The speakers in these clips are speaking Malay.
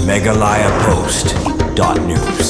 meghalayapost.news.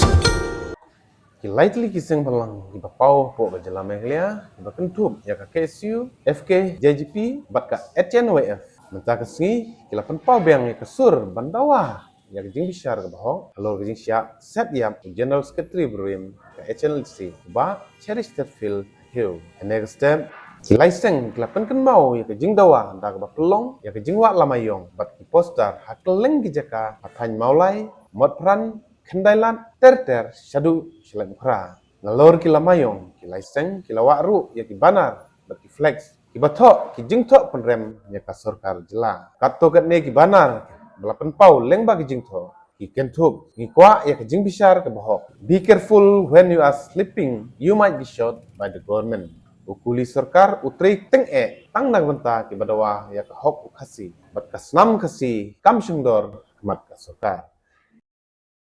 Lightly kiseng balang di bapau po bajala Meghalaya di bakentup ya ka KSU FK JGP bat ka HNWF mentah kesengi kilapan pau beng ya kesur bandawa ya ke Bishar Hok Halor ke Jingshah Siat Iap General Secretary Barim ke Hnlc ba cherish that feel hill and next step kilai Seng kilapan kan mau ya ke Dawa anda ke bapelong ya ke Jingwa Lama Iong bat ki poster hakeleng ki jaka pathan maulai mod pran kendailan ter syadu silai mukra ngalor ki Lama Iong kilai Seng kilawak ru ya ki banar bat ki flex ki bathok ki jingthok penrem ya ka sarkar jela katto kat ne ki banar belapan pau leng ba ki jingthok ki kentup ki kwa ya ki jing Bishar ke Hok. Be careful when you are sleeping, you might be shot by the government. Ukuli sarkar utri teng tang nang benta ki badawa ya ka hok ukasi bat kasnam kasi kam sungdor mat ka sarkar.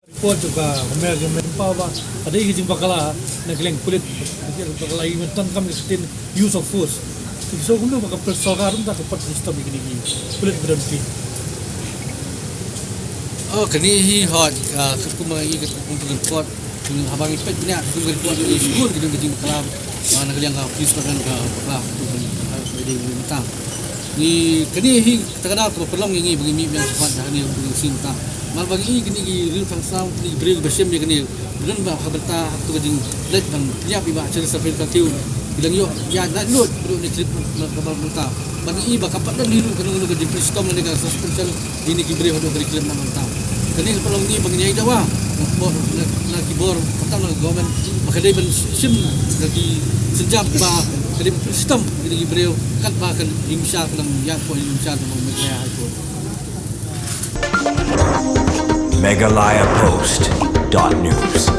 Report juga Amerika membawa ada yang bakala nageleng kulit bakala ini tentang kestin use of force. So kuno baka persokar untuk dapat sistem ini kulit berhenti. Oh kini hi hot kuma i untuk report habang ipet punya untuk report di school kita kerja kelam mana kalian ka please kan ka bakla harus ada minta. Ni kini hi terkenal perlong ini bagi yang cepat hari untuk sinta. Mal bagi gini real fangsam ni beri bersem dia kini belum bah khabata tu kajing let bang tiap iba cerita sampai katiu bilang yo ya nak load perlu ni clip kabar berita bagi iba kapat dan hidup kena kajing priskom ni ka suspension ini kibri hodo dari clip mantap kini pelong ni bagi nyai Dawa nak kibor pertama government maka dia ben sim lagi sejam ba kadi sistem ini kibri kat bahkan Jingshah dalam ya point Jingshah dalam Meghalaya Post. meghalayapost.news.